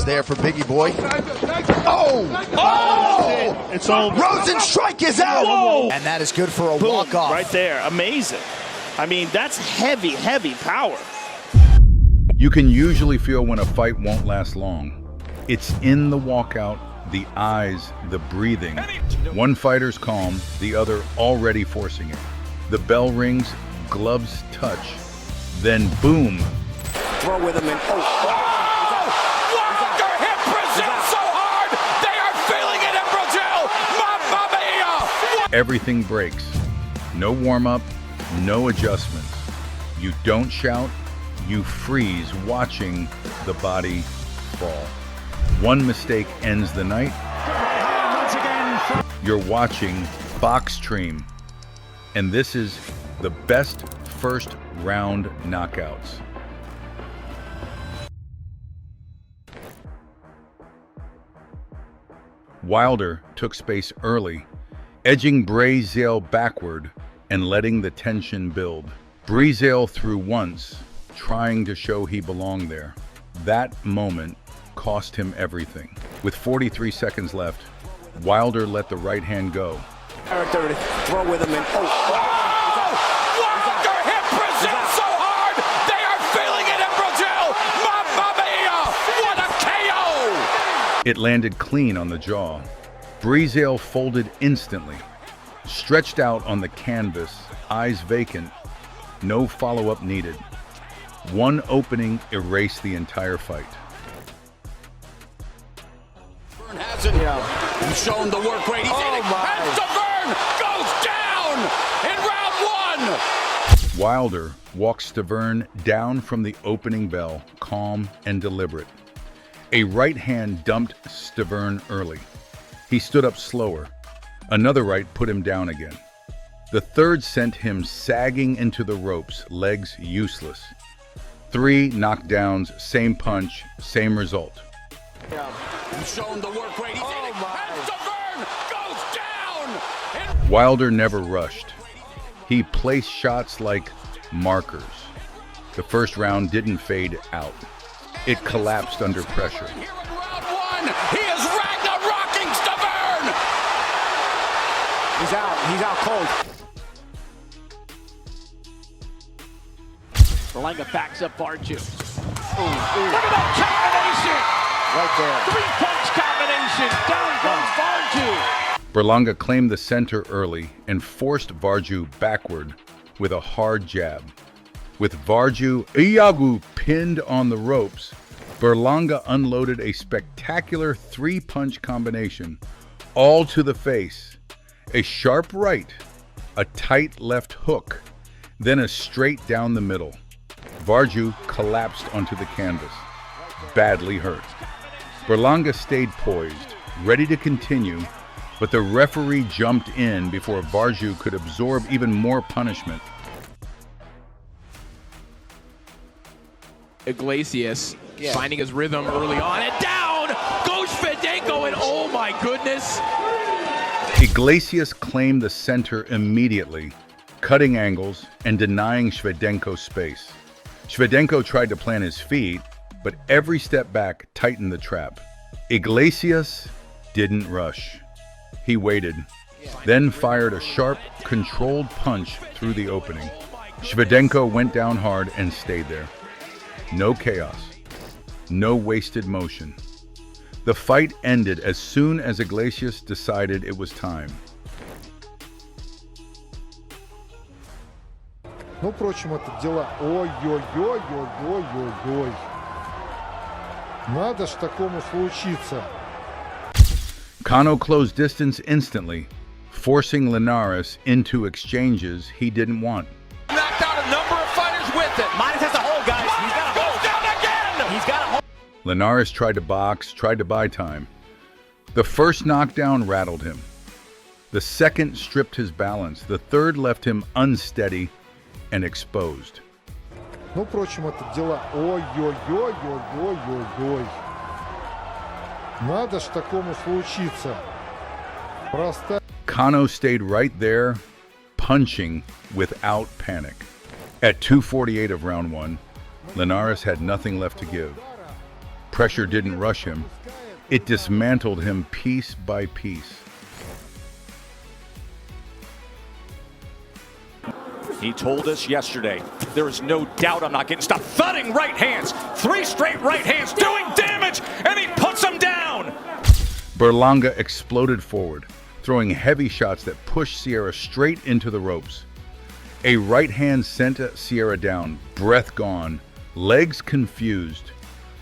there for Biggie Boy. Oh! It's over. Rosenstrike is out! Whoa! And that is good for a Boom, walk-off. right there. Amazing. I mean, that's heavy, heavy power. You can usually feel when a fight won't last long. It's in the walkout, the eyes, the breathing. One fighter's calm, the other already forcing it. The bell rings, gloves touch, then boom. Throw with him and Walker hit Brazil so hard, they are feeling it in Brazil. Mamma mia! Everything breaks. No warm-up, no adjustments. You don't shout, you freeze watching the body fall. One mistake ends the night. You're watching BoXtreme, and this is the best first round knockouts. Wilder took space early, edging Brazil backward and letting the tension build. Brazil threw once, trying to show he belonged there. That moment cost him everything. With 43 seconds left, Wilder let the right hand go. throw with him and Walker hit Brazil so hard, they are feeling it in Brazil. Mamma mia! What a KO! It landed clean on the jaw. Brazil folded instantly, stretched out on the canvas, eyes vacant, no follow-up needed. One opening erased the entire fight. Hasn't shown the work rate. He's hitting. And Stavern goes down in round one. Wilder walks Stavern down from the opening bell, calm and deliberate. A right hand dumped Stavern early. He stood up slower. Another right put him down again. The third sent him sagging into the ropes, legs useless. 3 knockdowns, same punch, same result. Shown the work rate. He's hitting. And Stavern goes down. Wilder never rushed. He placed shots like markers. The first round didn't fade out. It collapsed under pressure. Here in round one, he is Ragnarocking Stavern. he's out cold. Berlanga backs up Varju. Look at that combination! Right there. 3-punch combination. Down goes Varju. Berlanga claimed the center early and forced Varju backward with a hard jab. With Varju Iagu pinned on the ropes, Berlanga unloaded a spectacular 3-punch combination, all to the face. A sharp right, a tight left hook, then a straight down the middle. Varju collapsed onto the canvas, badly hurt. Berlanga stayed poised, ready to continue, but the referee jumped in before Varju could absorb even more punishment. Iglesias finding his rhythm early on, and down goes Shevchenko, and oh my goodness. Iglesias claimed the center immediately, cutting angles and denying Shevchenko space. Shevchenko tried to plant his feet, but every step back tightened the trap. Iglesias didn't rush. He waited, then fired a sharp, controlled punch through the opening. Shevchenko went down hard and stayed there. No chaos, no wasted motion. The fight ended as soon as Iglesias decided it was time. Ну, впрочем, это дела. Ой-ой-ой-ой-ой-ой-ой. Надо ж такому случиться. Kano closed distance instantly, forcing Linares into exchanges he didn't want. Knocked out a number of fighters with it. Midas has to hold, guys. He's got to hold. Goes down again. He's got to hold. Linares tried to box, tried to buy time. The first knockdown rattled him. The second stripped his balance. The third left him unsteady and exposed. Ну, впрочем, это дела. Ой-ой-ой-ой-ой-ой-ой. Надо ж такому случиться. Просто. Kano stayed right there, punching without panic. At 2:48 of round 1, Linares had nothing left to give. Pressure didn't rush him. It dismantled him piece by piece. He told us yesterday, there is no doubt I'm not getting stopped. Thudding right hands, 3 straight right hands, doing damage, and he puts him down. Berlanga exploded forward, throwing heavy shots that pushed Sierra straight into the ropes. A right hand sent Sierra down, breath gone, legs confused.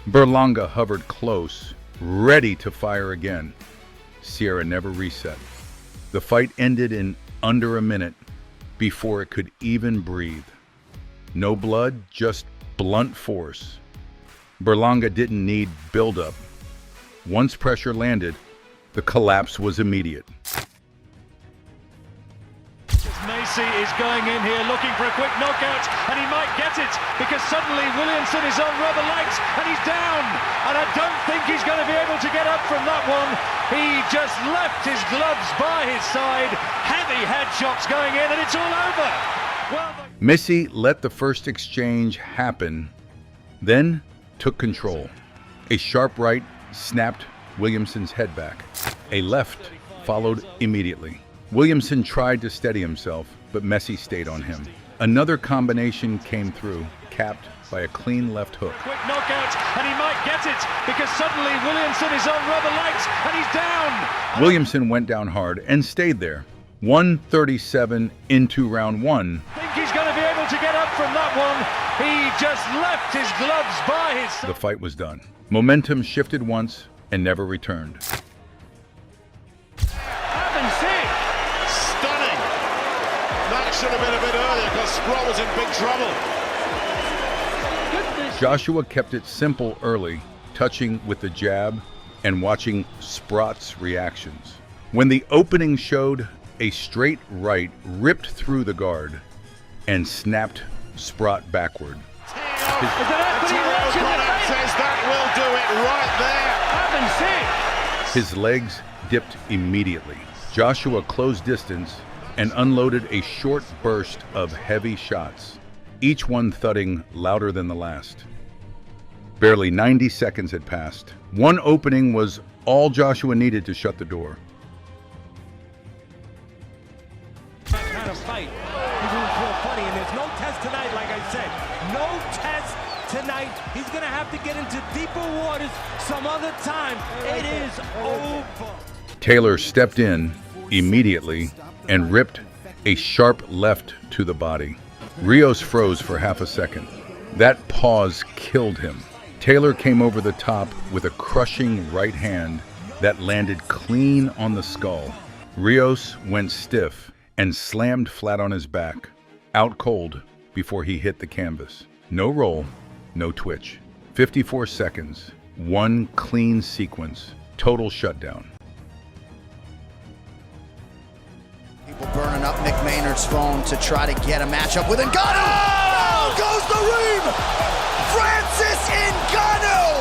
Berlanga hovered close, ready to fire again. Sierra never reset. The fight ended in under a minute before it could even breathe. No blood, just blunt force. Berlanga didn't need buildup. Once pressure landed, the collapse was immediate. Macy is going in here looking for a quick knockout, and he might get it because suddenly Williamson is on rubber legs and he's down, and I don't think he's going to be able to get up from that one. He just left his gloves by his side, heavy headshots going in, and it's all over. Well, Missy let the first exchange happen, then took control. A sharp right snapped Williamson's head back. A left followed immediately. Williamson tried to steady himself, but Messi stayed on him. Another combination came through, capped by a clean left hook. quick knockout, and he might get it because suddenly Williamson is on rubber legs and he's down. Williamson went down hard and stayed there. 137 into round 1. I think he's going to be able to get up from that one. He just left his gloves by his side. The fight was done. Momentum shifted once and never returned. Stunning. That should have been a bit earlier because Sprott was in big trouble. Joshua kept it simple early, touching with the jab and watching Sprott's reactions. When the opening showed, a straight right ripped through the guard and snapped Sprott backward. Says that will do it right there. His legs dipped immediately. Joshua closed distance and unloaded a short burst of heavy shots, each one thudding louder than the last. Barely 90 seconds had passed. One opening was all Joshua needed to shut the door. Kind of fight. He's going to feel funny, and there's no test tonight, like I said. No test tonight. He's going to have to get into deeper waters some other time. It is over. Taylor stepped in immediately and ripped a sharp left to the body. Rios froze for half a second. That pause killed him. Taylor came over the top with a crushing right hand that landed clean on the skull. Rios went stiff and slammed flat on his back, out cold before he hit the canvas. No roll, no twitch. 54 seconds, one clean sequence, total shutdown. People burning up Mick Maynard's phone to try to get a matchup with Ngannou. Oh! Goes the Reem! Francis Ngannou!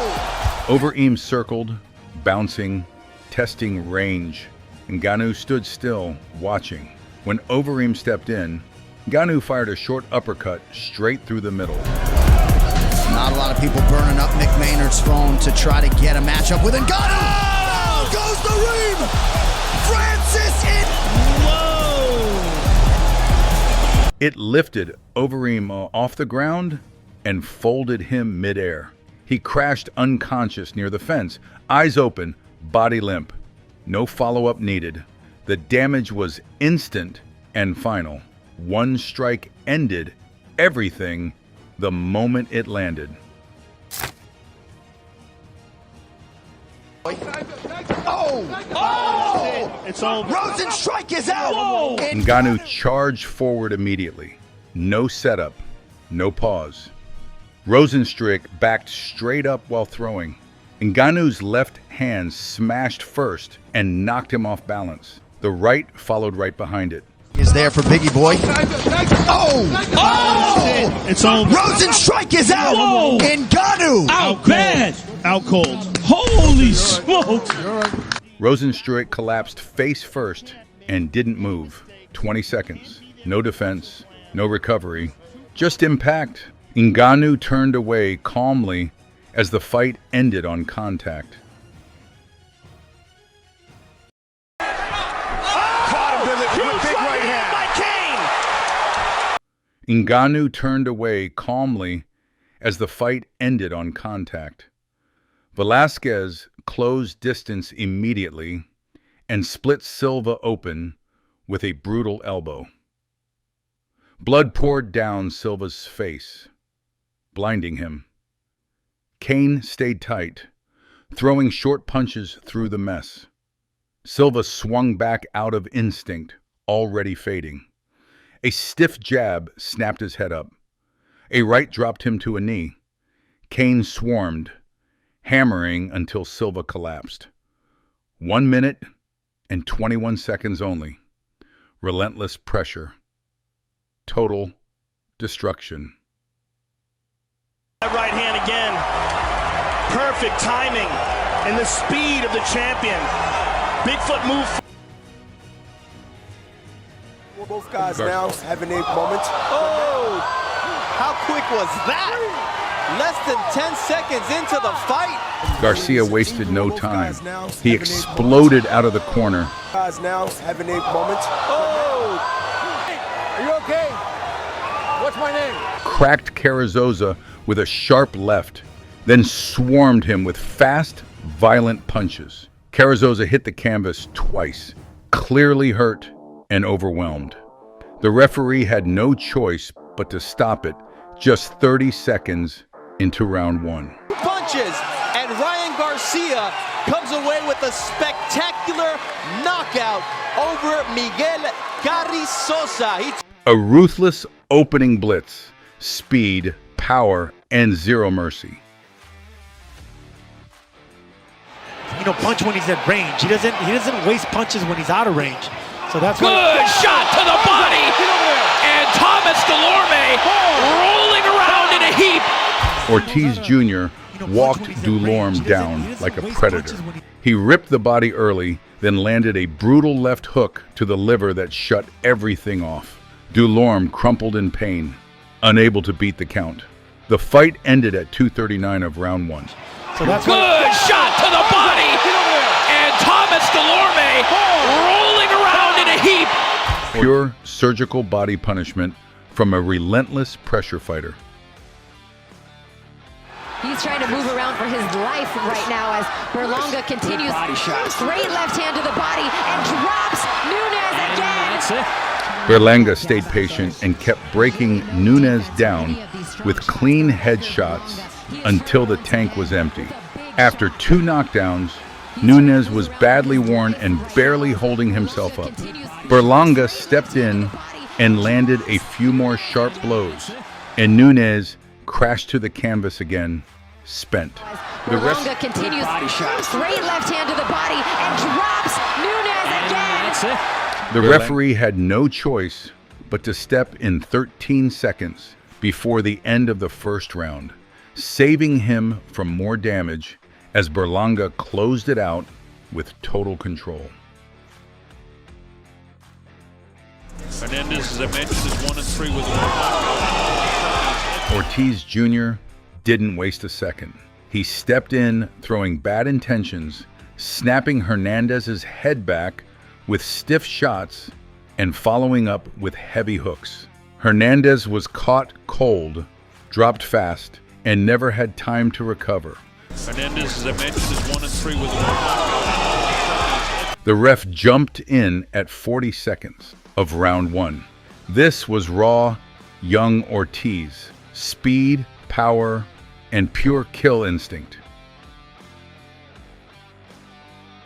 Overeem circled, bouncing, testing range. Ngannou stood still, watching. When Overeem stepped in, Ngannou fired a short uppercut straight through the middle. Not a lot of people burning up Mick Maynard's phone to try to get a matchup with Ngannou. Oh! Goes the Reem! Francis It lifted Overeem off the ground and folded him midair. He crashed unconscious near the fence, eyes open, body limp. No follow-up needed. The damage was instant and final. One strike ended everything the moment it landed. It's over. Rosenstrike is out! Ngannou charged forward immediately. No setup, no pause. Rosenstrike backed straight up while throwing. Ngannou's left hand smashed first and knocked him off balance. The right followed right behind it. Is there for Biggie Boy. Oh! It's over. Rosenstrike is out! Whoa! Ngannou! Out bad. Out cold. Holy smokes. Rosenstrike collapsed face first and didn't move. 20 seconds. No defense, no recovery, just impact. Ngannou turned away calmly as the fight ended on contact. Ngannou turned away calmly as the fight ended on contact. Velasquez closed distance immediately and split Silva open with a brutal elbow. Blood poured down Silva's face, blinding him. Cain stayed tight, throwing short punches through the mess. Silva swung back out of instinct, already fading. A stiff jab snapped his head up. A right dropped him to a knee. Cain swarmed, hammering until Silva collapsed. 1 minute and 21 seconds only. Relentless pressure. Total destruction. That right hand again. Perfect timing and the speed of the champion. Bigfoot move. Both guys now having their moments. Oh! How quick was that? Less than 10 seconds into the fight. Garcia wasted no time. He exploded out of the corner. Guys now having their moments. Oh! Are you okay? What's my name? Cracked Carrizosa with a sharp left, then swarmed him with fast, violent punches. Carrizosa hit the canvas twice, clearly hurt and overwhelmed. The referee had no choice but to stop it just 30 seconds into round 1. Punches, and Ryan Garcia comes away with a spectacular knockout over Miguel Carrizosa. A ruthless opening blitz, speed, power, and zero mercy. You know, punch when he's at range. He doesn't waste punches when he's out of range. So that's good shot to the body, and Thomas Delorme rolling around in a heap. Ortiz Jr. walked Delorme down like a predator. He ripped the body early, then landed a brutal left hook to the liver that shut everything off. Delorme crumpled in pain, unable to beat the count. The fight ended at 2:39 of round 1. So that's good shot to the body, and Thomas Delorme rolling around in a heap. Pure surgical body punishment from a relentless pressure fighter. He's trying to move around for his life right now as Berlanga continues. Great left hand to the body and drops Nunes again. That's it. Berlanga stayed patient and kept breaking Nunes down with clean headshots until the tank was empty. After 2 knockdowns, Nunes was badly worn and barely holding himself up. Berlanga stepped in and landed a few more sharp blows, and Nunes crashed to the canvas again, spent. Berlanga continues. Great left hand to the body and drops Nunes again. That's it. The referee had no choice but to step in 13 seconds before the end of the first round, saving him from more damage as Berlanga closed it out with total control. Fernandez, as I mentioned, is 1-3 with Ortiz Jr. didn't waste a second. He stepped in, throwing bad intentions, snapping Hernandez's head back with stiff shots and following up with heavy hooks. Hernandez was caught cold, dropped fast, and never had time to recover. Fernandez, as I mentioned, is 1-3 with The ref jumped in at 40 seconds of round 1. This was raw, young Ortiz. Speed, power, and pure kill instinct.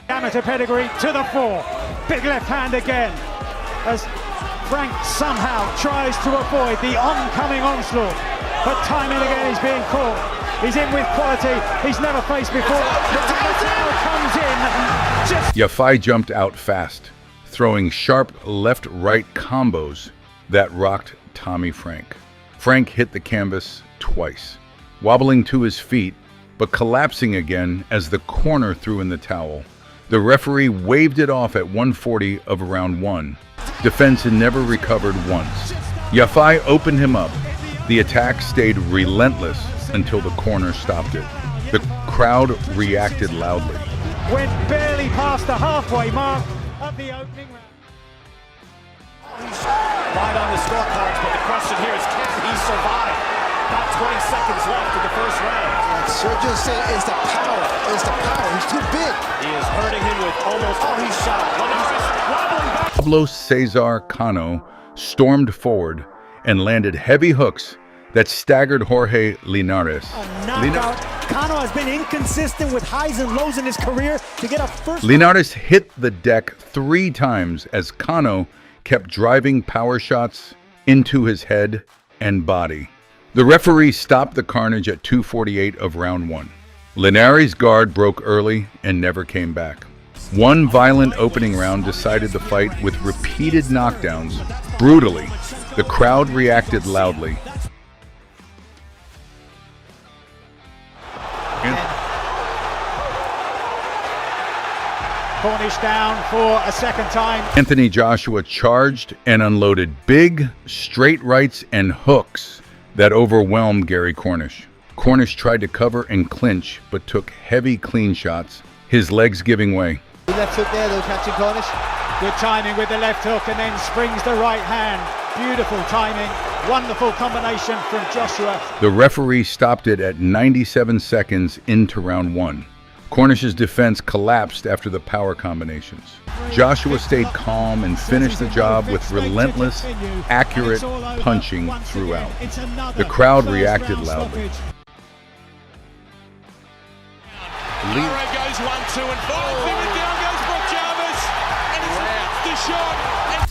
Amateur pedigree to the fore. Big left hand again as Frank somehow tries to avoid the oncoming onslaught. But time and again he's being caught. He's in with quality he's never faced before. The takedown comes in. Yafai jumped out fast, throwing sharp left-right combos that rocked Tommy Frank. Frank hit the canvas twice, wobbling to his feet, but collapsing again as the corner threw in the towel. The referee waved it off at 1:40 of round 1. Defense had never recovered once. Yafai opened him up. The attack stayed relentless until the corner stopped it. The crowd reacted loudly. Went barely past the halfway mark of the opening round. Right on the scorecards, but the question here is, can he survive? About 20 seconds left in the first round. Sergio said it's the power. It's the power. He's too big. He is hurting him with almost all he's shot. Wobbling back. Pablo Cesar Cano stormed forward and landed heavy hooks that staggered Jorge Linares. Cano has been inconsistent with highs and lows in his career to get a first. Linares hit the deck 3 times as Cano kept driving power shots into his head and body. The referee stopped the carnage at 2:48 of round 1. Linares' guard broke early and never came back. One violent opening round decided the fight with repeated knockdowns brutally. The crowd reacted loudly. Cornish down for a second time. Anthony Joshua charged and unloaded big straight rights and hooks that overwhelmed Gary Cornish. Cornish tried to cover and clinch, but took heavy clean shots, his legs giving way. Left hook there though, catching Cornish. Good timing with the left hook and then springs the right hand. Beautiful timing, wonderful combination from Joshua. The referee stopped it at 97 seconds into round 1. Cornish's defense collapsed after the power combinations. Joshua stayed calm and finished the job with relentless, accurate punching throughout. The crowd reacted loudly.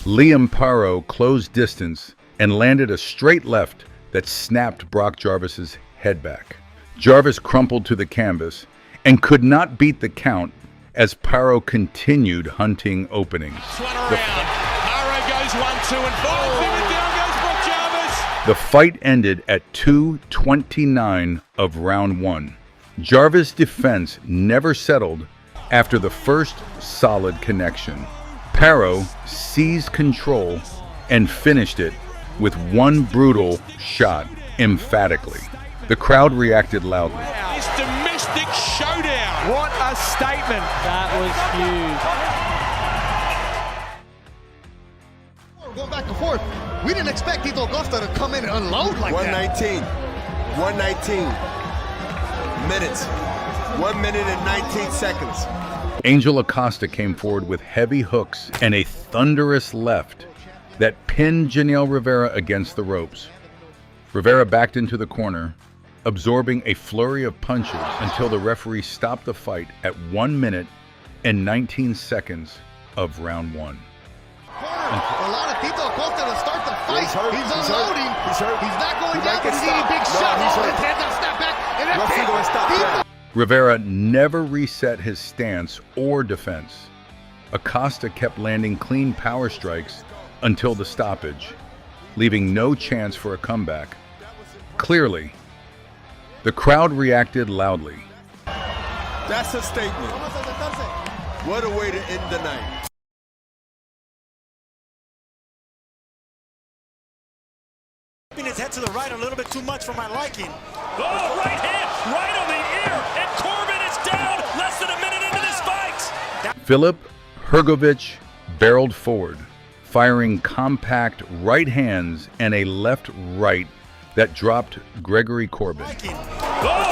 Liam Paro closed distance and landed a straight left that snapped Brock Jarvis's head back. Jarvis crumpled to the canvas and could not beat the count as Paro continued hunting openings. The fight ended at 2:29 of round 1. Jarvis' defense never settled after the first solid connection. Paro seized control and finished it with one brutal shot emphatically. The crowd reacted loudly. This domestic showdown. What a statement. That was huge. Going back and forth. We didn't expect Tito Costa to come in and unload like 119. 119 minutes. 1 minute and 19 seconds. Angel Acosta came forward with heavy hooks and a thunderous left that pinned Janelle Rivera against the ropes. Rivera backed into the corner, absorbing a flurry of punches until the referee stopped the fight at 1 minute and 19 seconds of round 1. A lot of Tito Costa to start the fight. He's hurt. He's unloading. He's hurt. He's not going He down, might but get he's eating stopped. big No, shots. he's hurt. His head down, snap back, and then Referee gonna stop that. Rivera never reset his stance or defense. Acosta kept landing clean power strikes until the stoppage, leaving no chance for a comeback. Clearly, the crowd reacted loudly. That's a statement. What a way to end the night. His head to the right a little bit too much for my liking. Oh, right hand, right on the ear, and Corbin is down less than a minute into this fight. Filip Hrgović barreled forward, firing compact right hands and a left-right that dropped Gregory Corbin. Oh,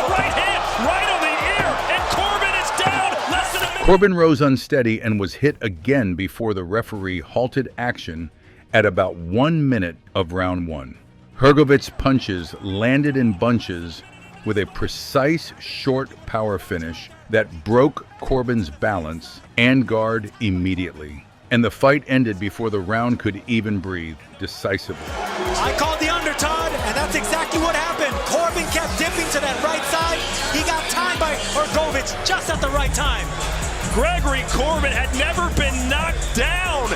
right hand, right on the ear, and Corbin is down less than a minute. Corbin rose unsteady and was hit again before the referee halted action at about 1 minute of round 1. Hrgovic's punches landed in bunches with a precise short power finish that broke Corbin's balance and guard immediately. And the fight ended before the round could even breathe, decisively. I called the under, Todd, and that's exactly what happened. Corbin kept dipping to that right side. He got timed by Hrgović just at the right time. Gregory Corbin had never been knocked down.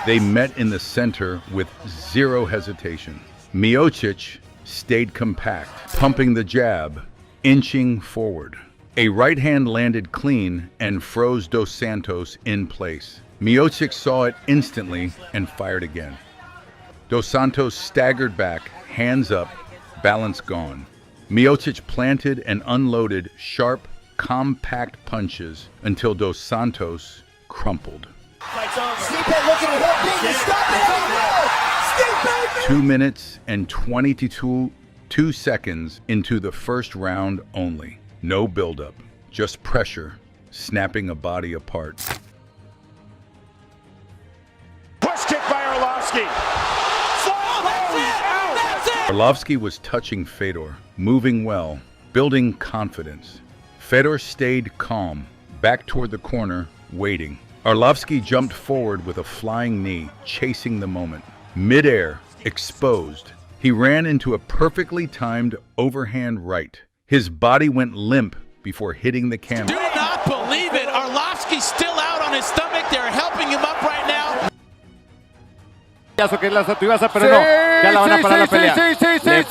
They met in the center with zero hesitation. Miocic stayed compact, pumping the jab, inching forward. A right hand landed clean and froze Dos Santos in place. Miocic saw it instantly and fired again. Dos Santos staggered back, hands up, balance gone. Miocic planted and unloaded sharp, compact punches until Dos Santos crumpled. 2 minutes and 22 seconds into the first round only. No buildup, just pressure, snapping a body apart. Push kick by Arlovsky. Arlovsky was touching Fedor, moving well, building confidence. Fedor stayed calm, back toward the corner, waiting. Arlovsky jumped forward with a flying knee, chasing the moment. Midair, exposed. He ran into a perfectly timed overhand right. His body went limp before hitting the canvas. Do not believe it. Arlovsky's still out on his stomach. They're helping him up right now.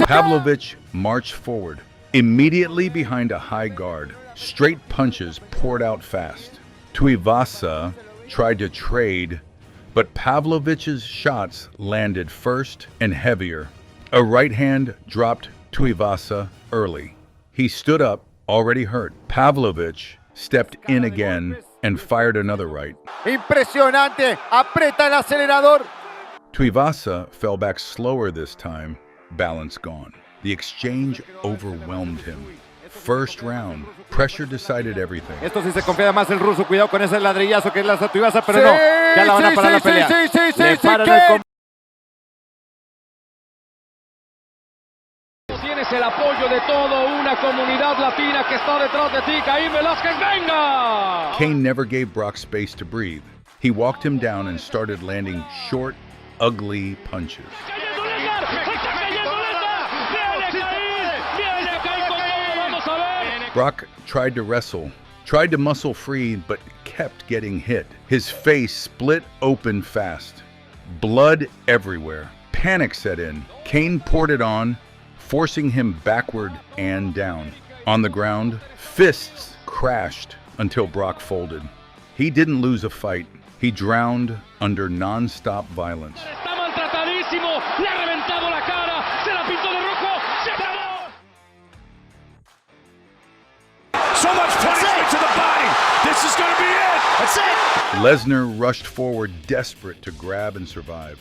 Pavlovich marched forward, immediately behind a high guard. Straight punches poured out fast. Tuivasa tried to trade, but Pavlovich's shots landed first and heavier. A right hand dropped Tuivasa early. He stood up, already hurt. Pavlovich stepped in again and fired another right. Impresionante. Aprieta el acelerador. Tuivasa fell back slower this time, balance gone. The exchange overwhelmed him. First round, pressure decided everything. Esto sí se confía más el ruso. Cuidado con ese ladrillazo que es la Tuivasa, pero no. Ya la van a parar la pelea. Le paran el Tienes el apoyo de toda una comunidad latina que está detrás de ti. Caín Velázquez, venga! Cain never gave Brock space to breathe. He walked him down and started landing short, ugly punches. Brock tried to wrestle, tried to muscle free, but kept getting hit. His face split open fast. Blood everywhere. Panic set in. Cain poured it on, forcing him backward and down. On the ground, fists crashed until Brock folded. He didn't lose a fight. He drowned under non-stop violence. So much punishment to the body. This is going to be it. That's it. Lesnar rushed forward, desperate to grab and survive.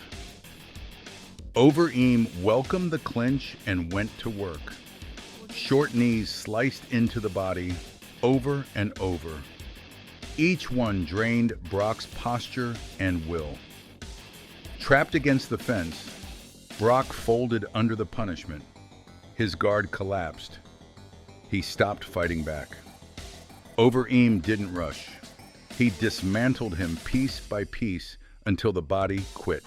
Overeem welcomed the clinch and went to work. Short knees sliced into the body, over and over. Each one drained Brock's posture and will. Trapped against the fence, Brock folded under the punishment. His guard collapsed. He stopped fighting back. Overeem didn't rush. He dismantled him piece by piece until the body quit.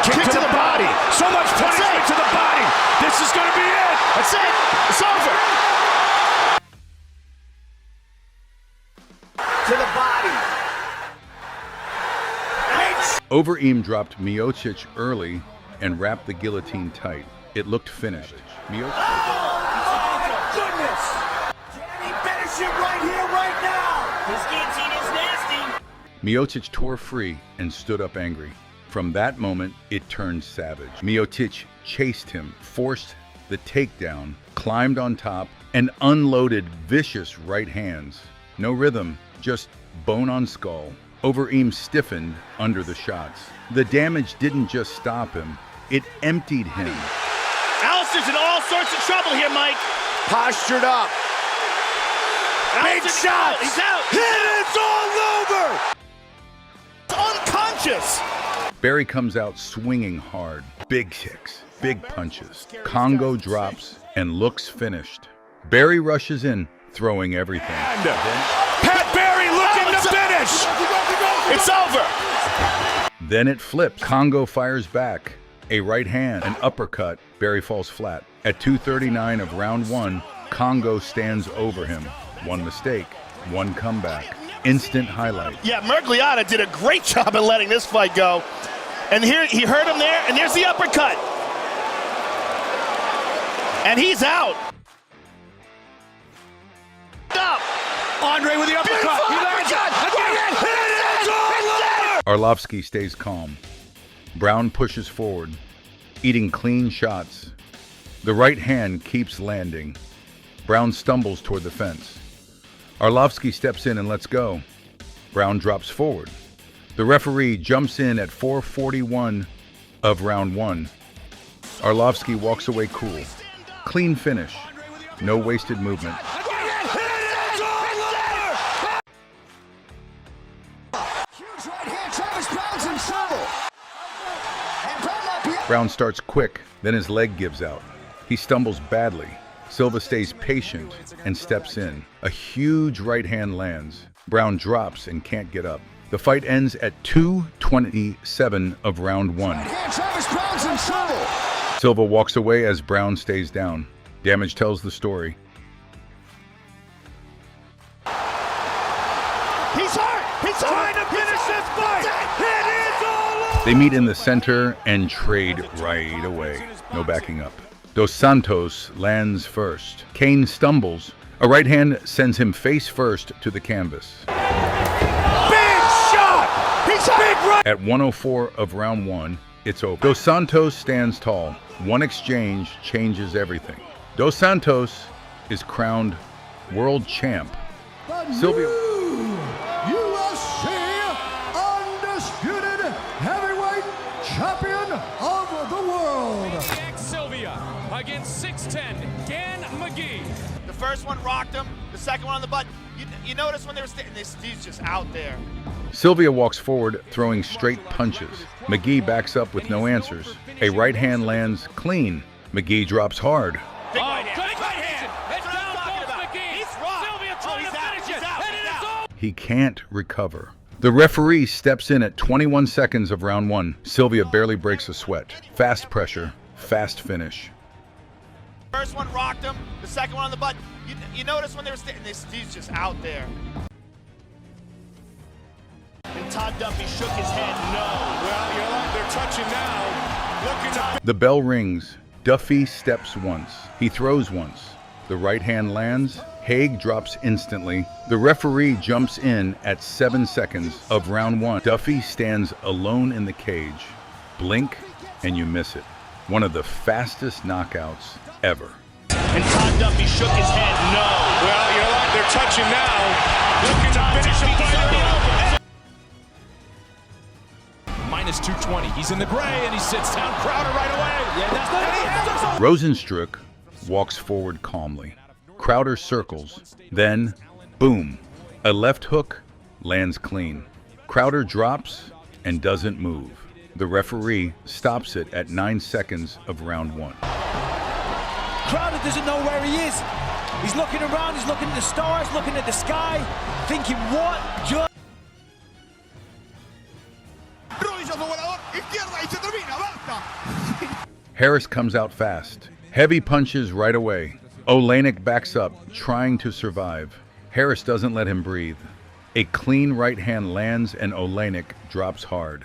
Kick to the body. So much punishment to the body. This is going to be it. That's it. It's over. To the body. Overeem dropped Miocic early and wrapped the guillotine tight. It looked finished. Miocic. Oh, goodness. Can he finish it right here, right now? His guillotine is nasty. Miocic tore free and stood up angry. From that moment, it turned savage. Miocic chased him, forced the takedown, climbed on top, and unloaded vicious right hands. No rhythm, just bone on skull. Overeem stiffened under the shots. The damage didn't just stop him, it emptied him. Alistair's in all sorts of trouble here, Mike. Postured up. Big shots. He's out. It's all over. Unconscious. Barry comes out swinging hard. Big kicks, big punches. Congo drops and looks finished. Barry rushes in, throwing everything. Pat Barry looking to finish. It's over. Then it flips. Congo fires back. A right hand, an uppercut. Barry falls flat. At 2:39 of round one, Congo stands over him. One mistake, one comeback. Instant highlight. Yeah, Mergliata did a great job in letting this fight go. And here, he hurt him there, and there's the uppercut. And he's out. Andre with the uppercut. He lands it. Arlovsky stays calm. Brown pushes forward, eating clean shots. The right hand keeps landing. Brown stumbles toward the fence. Arlovsky steps in and lets go. Brown drops forward. The referee jumps in at 4:41 of round 1. Arlovsky walks away cool. Clean finish. No wasted movement. Brown starts quick, then his leg gives out. He stumbles badly. Silva stays patient and steps in. A huge right hand lands. Brown drops and can't get up. The fight ends at 2:27 of round 1. Silva walks away as Brown stays down. Damage tells the story. He's hurt. He's trying to finish this fight. It is all over. They meet in the center and trade right away. No backing up. Dos Santos lands first. Kane stumbles. A right hand sends him face first to the canvas. Big shot. He's big right. At 1:04 of round 1, it's over. Dos Santos stands tall. One exchange changes everything. Dos Santos is crowned world champ. Sylvia. UFC undisputed heavyweight champion of the world. Sylvia against 6'10", Dan McGee. The first one rocked him, the second one on the button. You notice when they were standing, he's just out there. Sylvia walks forward, throwing straight punches. McGee backs up with no answers. A right hand lands clean. McGee drops hard. Big right hand. Big right hand. That's what I'm talking about. He's rocked. Sylvia trying to finish it. And it is over. He can't recover. The referee steps in at 21 seconds of round 1. Sylvia barely breaks a sweat. Fast pressure, fast finish. First one rocked him, the second one on the button. You notice when they were standing, he's just out there. And Todd Duffy shook his head no. Well, you're right. They're touching now. Looking to... The bell rings. Duffy steps once. He throws once. The right hand lands. Haig drops instantly. The referee jumps in at 7 seconds of round 1. Duffy stands alone in the cage. Blink and you miss it. One of the fastest knockouts ever. And Todd Duffy shook his head no. Well, you're right. They're touching now. Looking to finish the fight. Minus 220. He's in the gray and he sits down Crowder right away. Yeah, that's not it. Rosenstruck walks forward calmly. Crowder circles. Then, boom. A left hook lands clean. Crowder drops and doesn't move. The referee stops it at 9 seconds of round 1. Crowder doesn't know where he is. He's looking around, he's looking at the stars, looking at the sky, thinking what just... Harris comes out fast. Heavy punches right away. Olenek backs up, trying to survive. Harris doesn't let him breathe. A clean right hand lands and Olenek drops hard.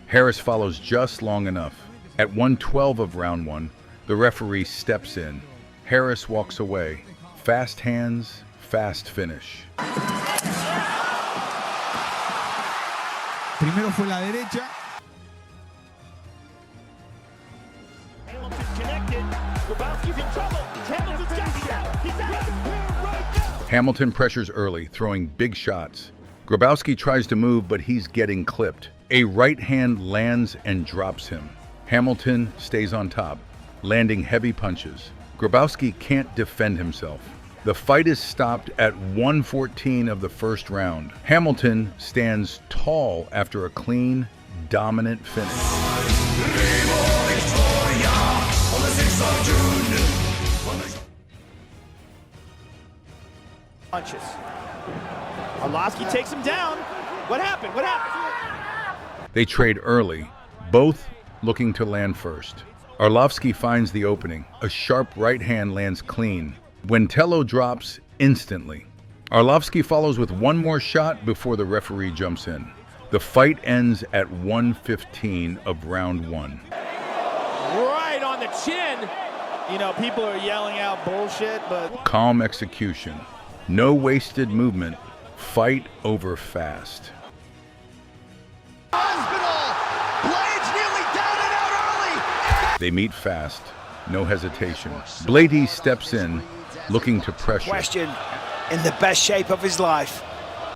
Harris follows just long enough. At 1:12 of round 1, the referee steps in. Harris walks away. Fast hands, fast finish. Primero fue la derecha. Hamilton pressures early, throwing big shots. Grabowski tries to move, but he's getting clipped. A right hand lands and drops him. Hamilton stays on top, landing heavy punches. Grabowski can't defend himself. The fight is stopped at 1:14 of the first round. Hamilton stands tall after a clean, dominant finish. Punches. Arlovsky takes him down. What happened? What happened? They trade early, both looking to land first. Arlovsky finds the opening. A sharp right hand lands clean. Wintello drops instantly. Arlovsky follows with one more shot before the referee jumps in. The fight ends at 1:15 of round 1. Right on the chin. You know, people are yelling out bullshit, but... Calm execution. No wasted movement. Fight over fast. They meet fast. No hesitation. Blades steps in, looking to pressure. Question, in the best shape of his life.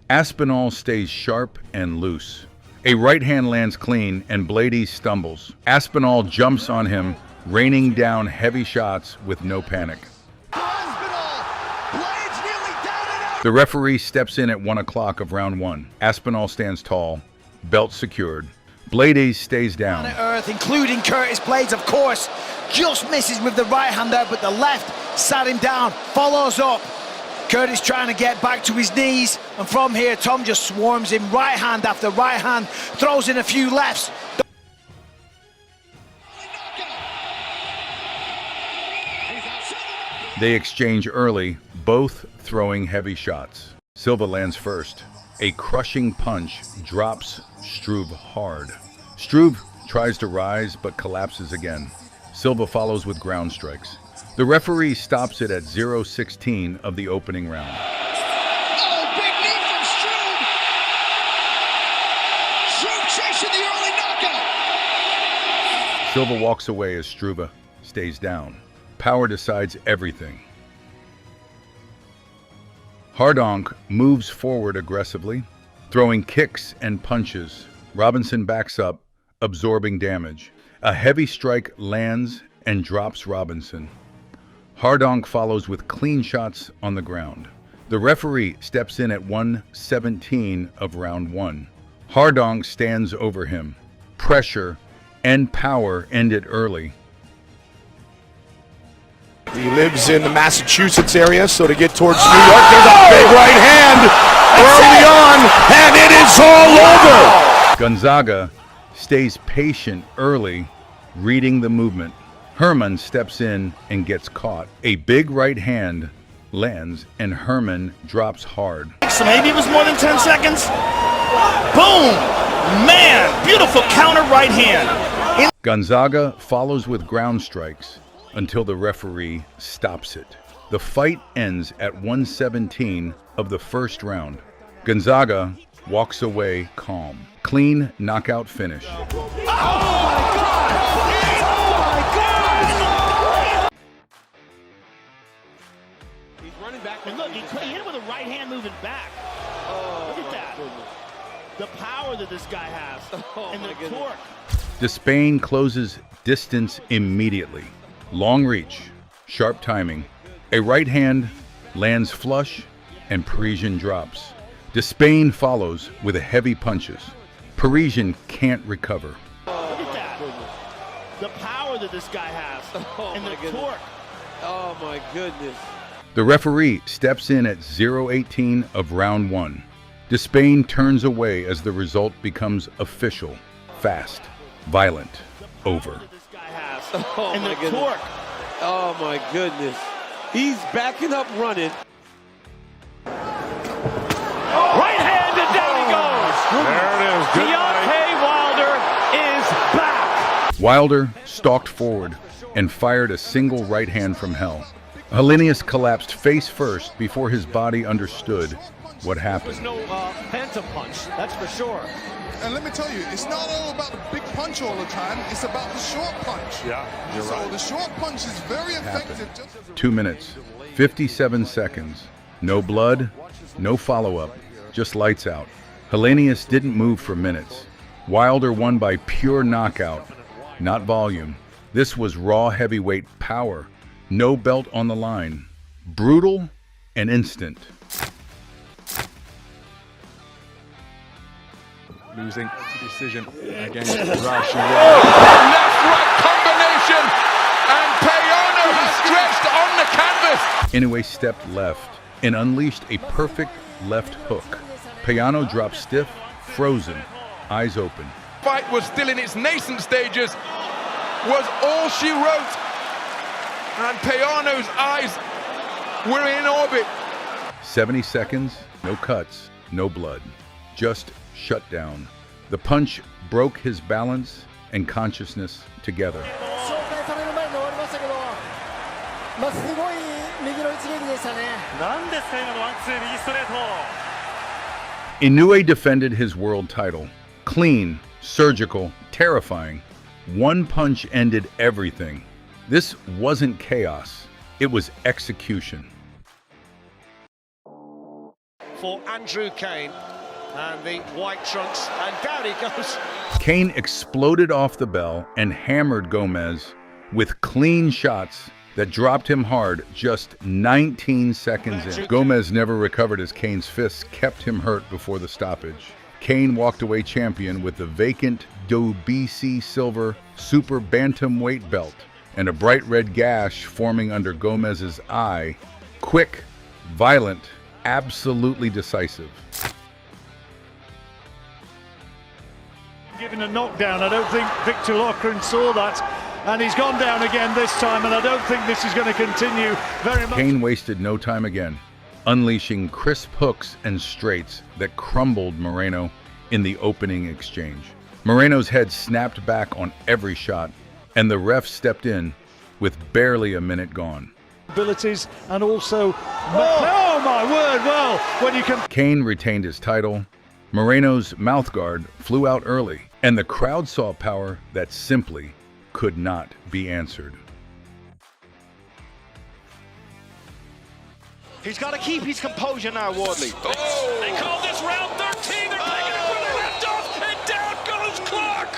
Aspinall stays sharp and loose. A right hand lands clean and Blades stumbles. Aspinall jumps on him, raining down heavy shots with no panic. The referee steps in at 1 o'clock of round 1. Aspinall stands tall, belt secured. Blades stays down. On earth, including Curtis Blades, of course, just misses with the right hand there, but the left sat him down, follows up. Curtis trying to get back to his knees, and from here, Tom just swarms him right hand after right hand, throws in a few lefts. They exchange early, both throwing heavy shots. Silva lands first. A crushing punch drops Struve hard. Struve tries to rise but collapses again. Silva follows with ground strikes. The referee stops it at 0-16 of the opening round. Oh, big knee from Struve! Struve chasing the early knockout! Silva walks away as Struve stays down. Power decides everything. Hardonk moves forward aggressively, throwing kicks and punches. Robinson backs up, absorbing damage. A heavy strike lands and drops Robinson. Hardonk follows with clean shots on the ground. The referee steps in at 1:17 of round 1. Hardonk stands over him. Pressure and power ended early. He lives in the Massachusetts area, so to get towards New York, there's a big right hand early on, and it is all over. Gonzaga stays patient early, reading the movement. Herman steps in and gets caught. A big right hand lands, and Herman drops hard. So maybe it was more than 10 seconds. Boom! Man, beautiful counter right hand. Gonzaga follows with ground strikes until the referee stops it. The fight ends at 1:17 of the first round. Gonzaga walks away calm. Clean knockout finish. He's running back. And look, he hit him with a right hand moving back. Oh, look at that. The power that this guy has. And the torque. Despain closes distance immediately. Long reach, sharp timing. A right hand lands flush, and Parisian drops. Despain follows with heavy punches. Parisian can't recover. Look at that. The power that this guy has. And the torque. Oh my goodness. The referee steps in at 0:18 of round 1. Despain turns away as the result becomes official. Fast, violent, over. Oh and the torque. Oh my goodness. He's backing up running. Right hand and down he goes. There it is. Deontay Wilder is back. Wilder stalked forward and fired a single right hand from hell. Hellenius collapsed face first before his body understood what happened. There was no phantom punch, that's for sure. And let me tell you, it's not all about the big punch all the time. It's about the short punch. Yeah, you're so right. The short punch is very effective. 2 minutes, 57 seconds. No blood, no follow-up, just lights out. Hellenius didn't move for minutes. Wilder won by pure knockout, not volume. This was raw heavyweight power. No belt on the line. Brutal and instant. Losing decision against Rush. Left-right combination, and Payano has stretched on the canvas. Inoue stepped left and unleashed a perfect left hook. Payano dropped stiff, frozen, eyes open. Fight was still in its nascent stages, was all she wrote, and Payano's eyes were in orbit. 70 seconds, no cuts, no blood, just shut down. The punch broke his balance and consciousness together. Inoue defended his world title. Clean, surgical, terrifying. One punch ended everything. This wasn't chaos. It was execution. For Andrew Kane and the white trunks, and down he goes. Kane exploded off the bell and hammered Gomez with clean shots that dropped him hard just 19 seconds in. Gomez never recovered as Kane's fists kept him hurt before the stoppage. Kane walked away champion with the vacant WBC silver super bantamweight belt and a bright red gash forming under Gomez's eye. Quick, violent, absolutely decisive. Given a knockdown, I don't think Victor Loughran saw that, and he's gone down again this time, and I don't think this is going to continue very much. Kane wasted no time again, unleashing crisp hooks and straights that crumbled Moreno in the opening exchange. Moreno's head snapped back on every shot, and the ref stepped in with barely a minute gone. Abilities and also, oh my word, well, when you can. Kane retained his title. Moreno's mouthguard flew out early, and the crowd saw power that simply could not be answered. He's got to keep his composure now, Wardley. Oh. They call this round 13. They're taking it where they left off, and down goes Clark.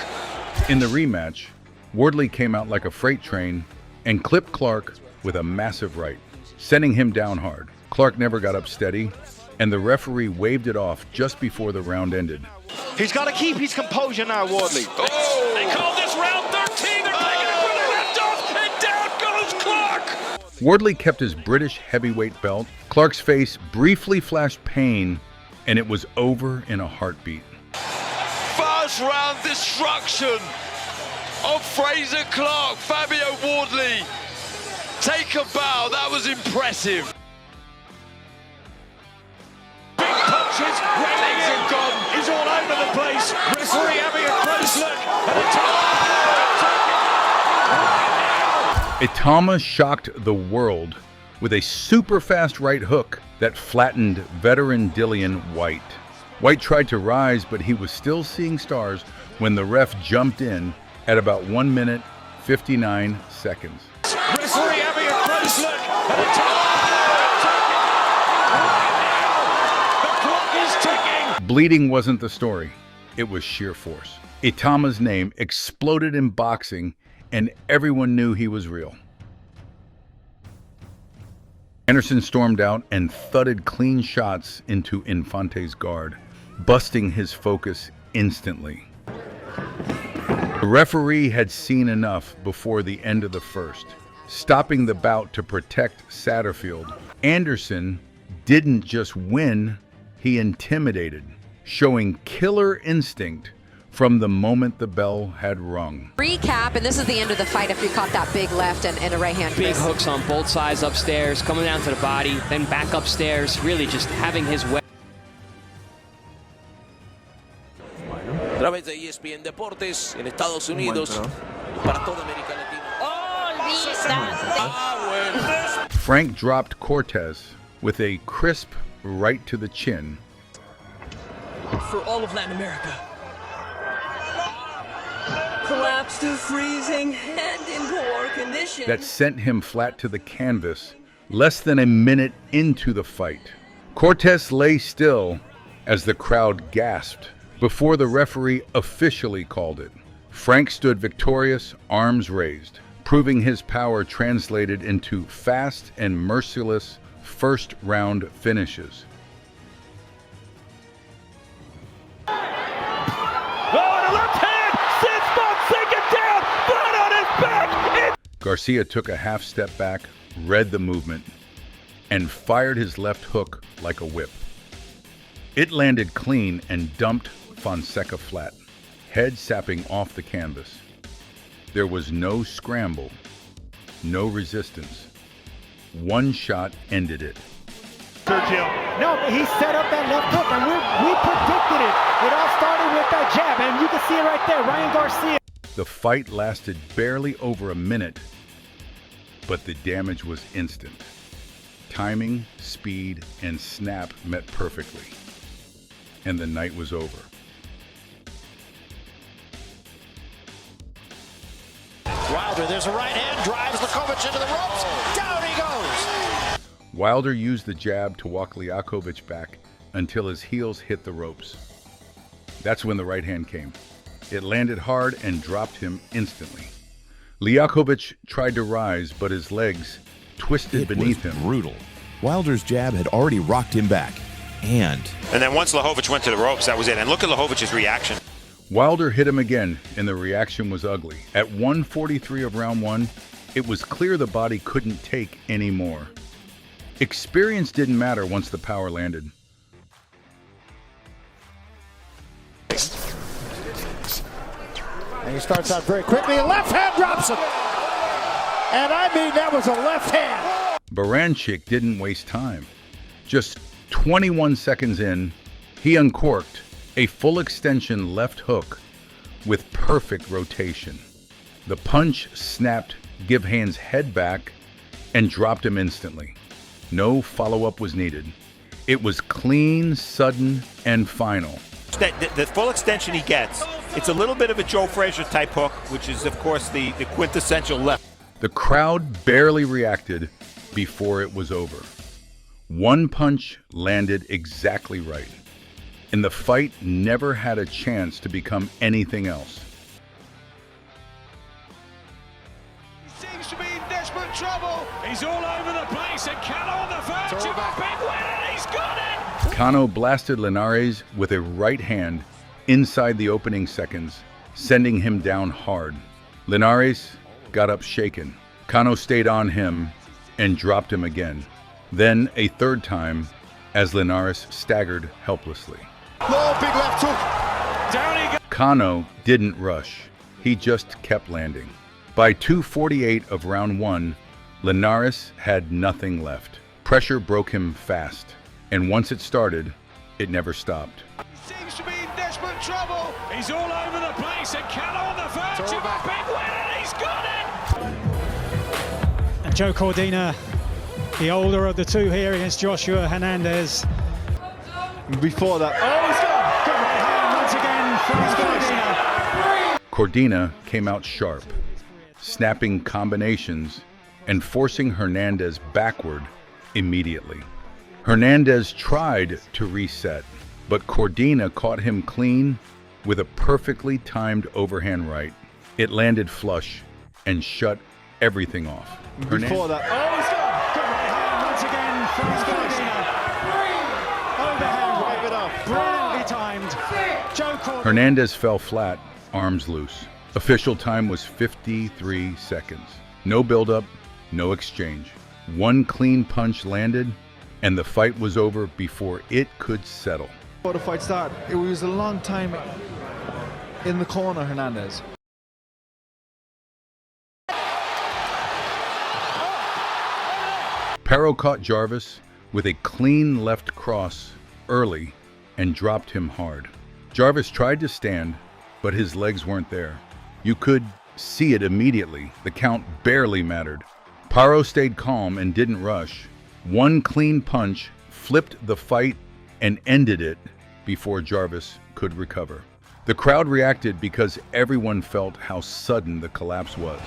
In the rematch, Wardley came out like a freight train and clipped Clark with a massive right, sending him down hard. Clark never got up steady, and the referee waved it off just before the round ended. He's got to keep his composure now, Wardley. Oh. They call this round 13. They're taking it where they left off, and down goes Clark. Wardley kept his British heavyweight belt. Clark's face briefly flashed pain, and it was over in a heartbeat. First round destruction of Frazer Clark. Fabio Wardley, take a bow. That was impressive. Big punches, legs are gone. He's all over the place. Referee having a close look. Itama shocked the world with a super fast right hook that flattened veteran Dillian White. White tried to rise, but he was still seeing stars when the ref jumped in at about 1 minute, 59 seconds. Referee having a close look. The clock is ticking. Bleeding wasn't the story. It was sheer force. Itama's name exploded in boxing, and everyone knew he was real. Anderson stormed out and thudded clean shots into Infante's guard, busting his focus instantly. The referee had seen enough before the end of the first, stopping the bout to protect Satterfield. Anderson didn't just win, he intimidated, showing killer instinct from the moment the bell had rung. Recap, and this is the end of the fight after you caught that big left and a right hand. Big hooks on both sides upstairs, coming down to the body, then back upstairs, really just having his way. A través de ESPN Deportes en Estados Unidos para toda América Latina. Frank dropped Cortez with a crisp right to the chin. For all of Latin America. Collapsed to freezing and in poor condition. That sent him flat to the canvas less than a minute into the fight. Cortez lay still as the crowd gasped before the referee officially called it. Frank stood victorious, arms raised, proving his power translated into fast and merciless first-round finishes. Garcia took a half step back, read the movement, and fired his left hook like a whip. It landed clean and dumped Fonseca flat, head sapping off the canvas. There was no scramble, no resistance. One shot ended it. Sergio. No, but he set up that left hook, and we predicted it. It all started with that jab, and you can see it right there, Ryan Garcia. The fight lasted barely over a minute, but the damage was instant. Timing, speed, and snap met perfectly, and the night was over. Wilder, there's a right hand, drives Liakovic into the ropes, down he goes! Wilder used the jab to walk Liakovic back until his heels hit the ropes. That's when the right hand came. It landed hard and dropped him instantly. Liakovic tried to rise, but his legs twisted beneath him. Brutal. Wilder's jab had already rocked him back. And then once Liakovic went to the ropes, that was it. And look at Liakovic's reaction. Wilder hit him again, and the reaction was ugly. At 1:43 of round one, it was clear the body couldn't take any more. Experience didn't matter once the power landed. And he starts out very quickly, left hand drops him! And I mean, that was a left hand! Baranchik didn't waste time. Just 21 seconds in, he uncorked a full extension left hook with perfect rotation. The punch snapped Givhan's head back and dropped him instantly. No follow-up was needed. It was clean, sudden, and final. The full extension he gets, it's a little bit of a Joe Frazier type hook, which is, of course, the quintessential left. The crowd barely reacted before it was over. One punch landed exactly right, and the fight never had a chance to become anything else. He seems to be in desperate trouble. He's all over the place, and Kano on the verge of a big win, and he's got it! Kano blasted Linares with a right hand inside the opening seconds, sending him down hard. Linares got up shaken. Kano stayed on him and dropped him again. Then a third time as Linares staggered helplessly. No, big left hook. Down he goes. Kano didn't rush. He just kept landing. By 2:48 of round one, Linares had nothing left. Pressure broke him fast, and once it started, it never stopped. He seems to be in desperate trouble. He's all over the place, and Kano on the verge of a big win, and he's got it! And Joe Cordina, the older of the two here against Joshua Hernandez. Before that, Good right hand once again from Cordina. Cordina came out sharp, snapping combinations and forcing Hernandez backward immediately. Hernandez tried to reset, but Cordina caught him clean with a perfectly timed overhand right. It landed flush and shut everything off. Before that, Good right hand once again from Cordina. Overhand right, brilliantly timed. Joe Cordina. Hernandez fell flat, arms loose. Official time was 53 seconds. No buildup, no exchange. One clean punch landed, and the fight was over before it could settle. Before the fight started, it was a long time in the corner, Hernandez. Perro caught Jarvis with a clean left cross early and dropped him hard. Jarvis tried to stand, but his legs weren't there. You could see it immediately. The count barely mattered. Perro stayed calm and didn't rush. One clean punch flipped the fight and ended it before Jarvis could recover. The crowd reacted because everyone felt how sudden the collapse was.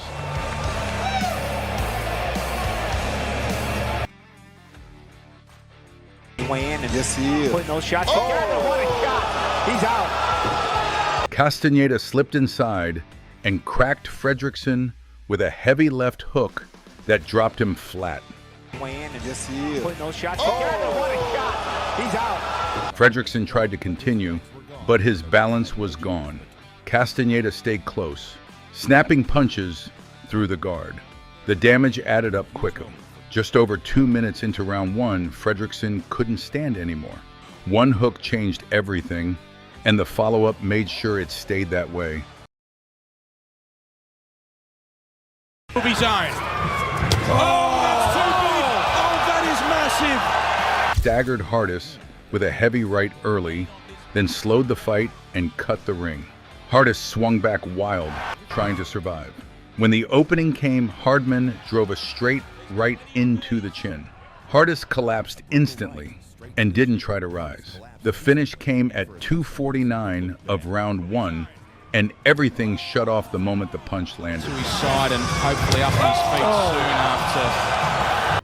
Way in and just putting those shots together. What a shot! He's out. Castaneda slipped inside and cracked Fredrickson with a heavy left hook that dropped him flat. Way in and just putting those shots together. What a shot! He's out. Fredrickson tried to continue, but his balance was gone. Castaneda stayed close, snapping punches through the guard. The damage added up quickly. Just over 2 minutes into round one, Fredrickson couldn't stand anymore. One hook changed everything, and the follow-up made sure it stayed that way. Movie zone. Oh, that's too big. Oh, that is massive. Staggered Hardis with a heavy right early, then slowed the fight and cut the ring. Hardis swung back wild, trying to survive. When the opening came, Hardman drove a straight right into the chin. Hardest collapsed instantly and didn't try to rise. The finish came at 2:49 of round 1, and everything shut off the moment the punch landed. To his side and hopefully up on his feet soon after.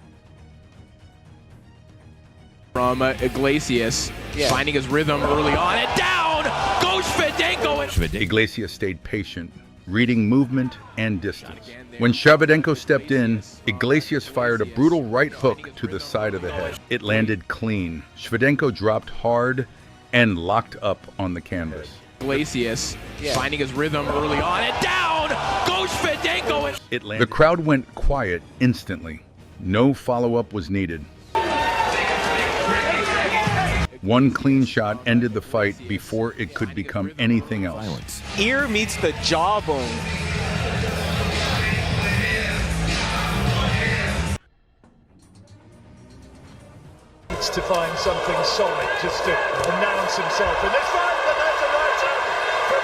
From Iglesias, finding his rhythm early on, and down goes Shevchenko. Iglesias stayed patient, reading movement and distance. When Shevchenko stepped in, Iglesias fired a brutal right hook to the side of the head. It landed clean. Shevchenko dropped hard and locked up on the canvas. Iglesias finding his rhythm early on, and down goes Shevchenko. The crowd went quiet instantly. No follow-up was needed. One clean shot ended the fight before it could become anything else. Ear meets the jawbone. To find something solid just to announce himself in this fight, but that's a right from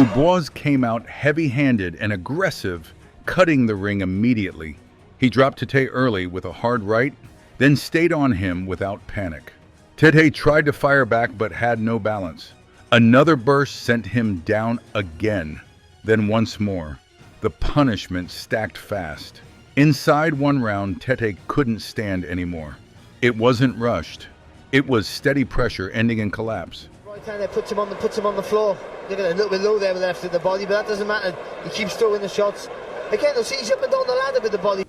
Dubois. Dubois came out heavy-handed and aggressive, cutting the ring immediately. He dropped Tete early with a hard right, then stayed on him without panic. Tete tried to fire back but had no balance. Another burst sent him down again, then once more. The punishment stacked fast. Inside one round, Tete couldn't stand anymore. It wasn't rushed. It was steady pressure ending in collapse. Right hand there puts him on the floor. Look at a little bit low there with left in the body, but that doesn't matter. He keeps throwing the shots. Again, you'll see he's up and down the ladder with the body.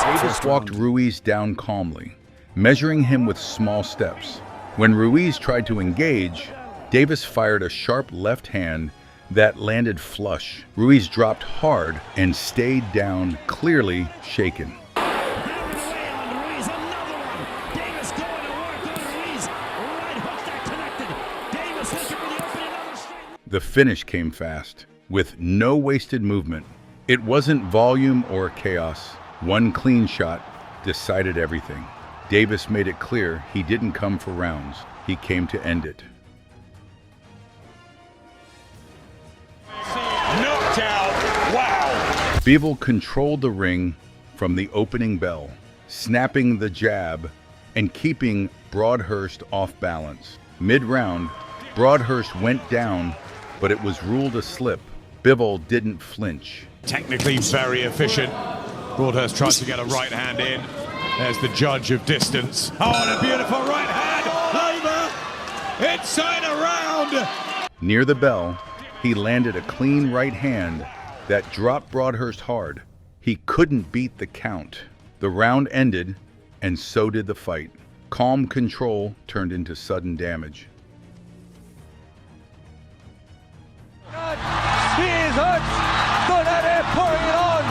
Davis walked Ruiz down calmly, measuring him with small steps. When Ruiz tried to engage, Davis fired a sharp left hand that landed flush. Ruiz dropped hard and stayed down, clearly shaken. The finish came fast, with no wasted movement. It wasn't volume or chaos. One clean shot decided everything. Davis made it clear he didn't come for rounds. He came to end it. Knocked out. Wow. Bivol controlled the ring from the opening bell, snapping the jab and keeping Broadhurst off balance. Mid-round, Broadhurst went down, but it was ruled a slip. Bivol didn't flinch. Technically very efficient. Broadhurst tries to get a right hand in. There's the judge of distance. Oh, and a beautiful right hand over inside a round. Near the bell, he landed a clean right hand that dropped Broadhurst hard. He couldn't beat the count. The round ended, and so did the fight. Calm control turned into sudden damage. He is hurt. Donaire pouring it on.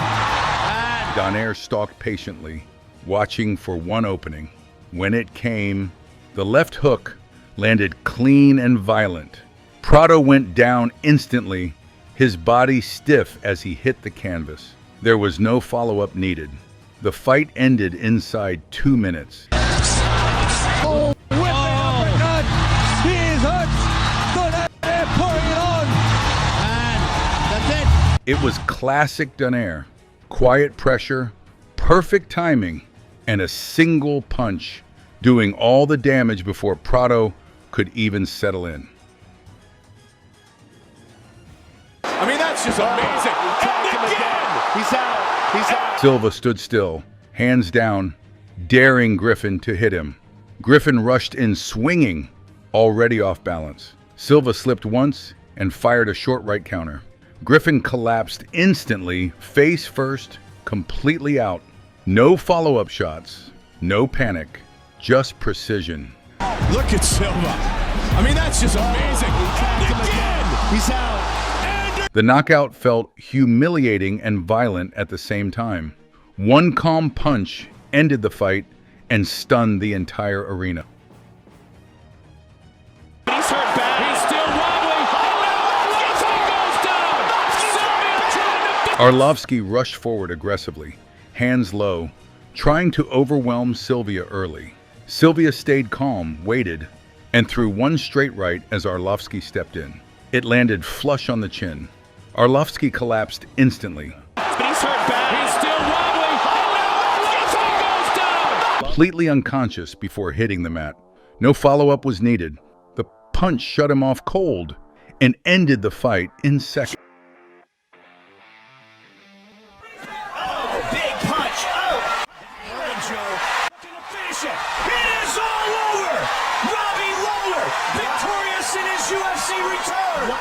Donaire stalked patiently, watching for one opening. When it came, the left hook landed clean and violent. Prado went down instantly, his body stiff as he hit the canvas. There was no follow-up needed. The fight ended inside 2 minutes. Oh, whipping uppercut. He is hurt. Donaire pouring it on. And that's it. It was classic Donaire. Quiet pressure, perfect timing, and a single punch doing all the damage before Prado could even settle in. I mean, that's just amazing. And again. He's out. He's out. Silva stood still, hands down, daring Griffin to hit him. Griffin rushed in swinging, already off balance. Silva slipped once and fired a short right counter. Griffin collapsed instantly, face first, completely out. No follow-up shots, no panic, just precision. Look at Silva. I mean, that's just amazing. And again. He's out. The knockout felt humiliating and violent at the same time. One calm punch ended the fight and stunned the entire arena. He's hurt bad. He's still wobbling. Arlovsky rushed forward aggressively, hands low, trying to overwhelm Sylvia early. Sylvia stayed calm, waited, and threw one straight right as Arlovsky stepped in. It landed flush on the chin. Arlovsky collapsed instantly. But he's hurt bad. He's still wobbling. Oh, no! Goes down. Completely unconscious before hitting the mat. No follow-up was needed. The punch shut him off cold and ended the fight in seconds. Oh, big punch. Oh. Joe gonna finish it. It is all over. Robbie Lawler victorious in his UFC return.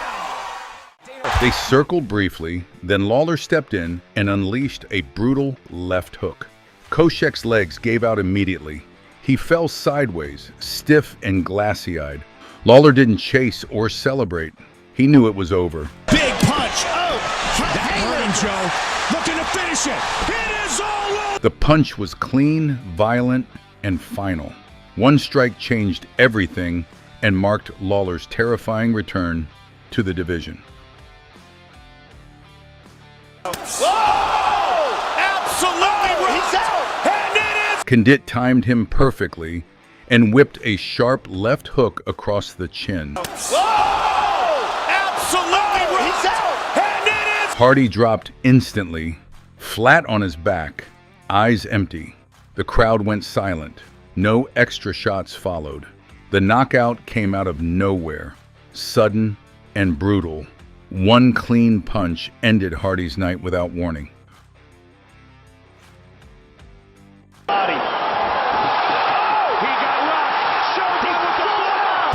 They circled briefly, then Lawler stepped in and unleashed a brutal left hook. Koshek's legs gave out immediately. He fell sideways, stiff and glassy-eyed. Lawler didn't chase or celebrate. He knew it was over. Big punch. Oh, that hurt him, Joe. Looking to finish it. It is all over. The punch was clean, violent, and final. One strike changed everything and marked Lawler's terrifying return to the division. Oh, absolutely right. He's out. And it is. Condit timed him perfectly and whipped a sharp left hook across the chin. Oh, absolutely right. He's out. And it is. Hardy dropped instantly, flat on his back, eyes empty. The crowd went silent. No extra shots followed. The knockout came out of nowhere, sudden and brutal. One clean punch ended Hardy's night without warning.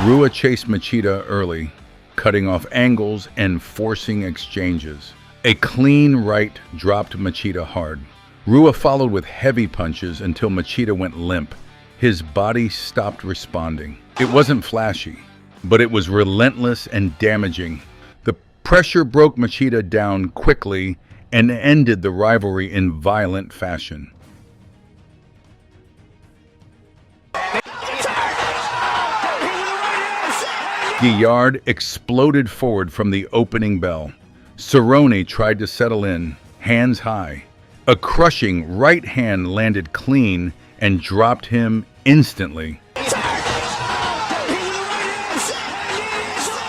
Rua chased Machida early, cutting off angles and forcing exchanges. A clean right dropped Machida hard. Rua followed with heavy punches until Machida went limp. His body stopped responding. It wasn't flashy, but it was relentless and damaging. The pressure broke Machida down quickly and ended the rivalry in violent fashion. Guillard exploded forward from the opening bell. Cerrone tried to settle in, hands high. A crushing right hand landed clean and dropped him instantly.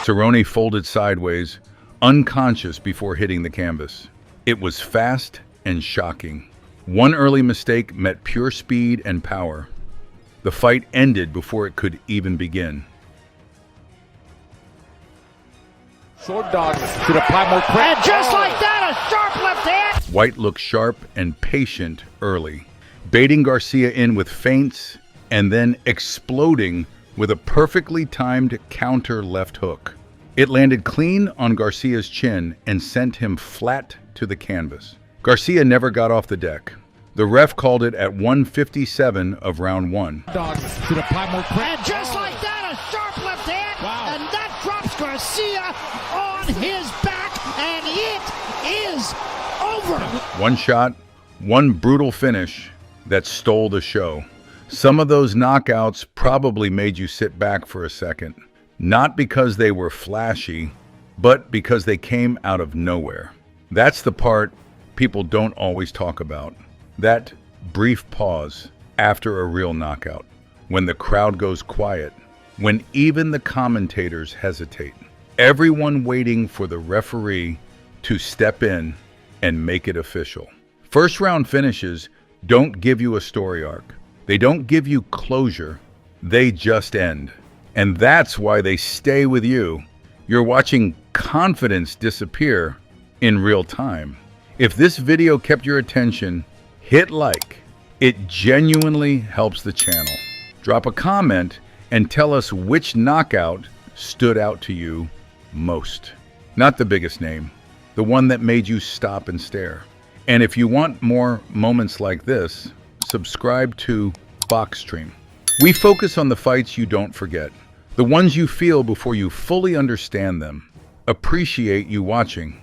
Cerrone folded sideways, unconscious before hitting the canvas. It was fast and shocking. One early mistake met pure speed and power. The fight ended before it could even begin. Sword dog should apply more pressure. And just like that, a sharp left hand. White looked sharp and patient early, baiting Garcia in with feints and then exploding with a perfectly timed counter left hook. It landed clean on Garcia's chin and sent him flat to the canvas. Garcia never got off the deck. The ref called it at 1:57 of round one. Dog should apply more pressure. And just like that, a sharp left hand. Wow. And that drops Garcia on his back, and it is over. One shot, one brutal finish that stole the show. Some of those knockouts probably made you sit back for a second. Not because they were flashy, but because they came out of nowhere. That's the part people don't always talk about. That brief pause after a real knockout, when the crowd goes quiet, when even the commentators hesitate, everyone waiting for the referee to step in and make it official. First round finishes don't give you a story arc. They don't give you closure. They just end. And that's why they stay with you. You're watching confidence disappear in real time. If this video kept your attention, hit like. It genuinely helps the channel. Drop a comment and tell us which knockout stood out to you most. Not the biggest name, the one that made you stop and stare. And if you want more moments like this, subscribe to BoXtreme. We focus on the fights you don't forget, the ones you feel before you fully understand them. Appreciate you watching.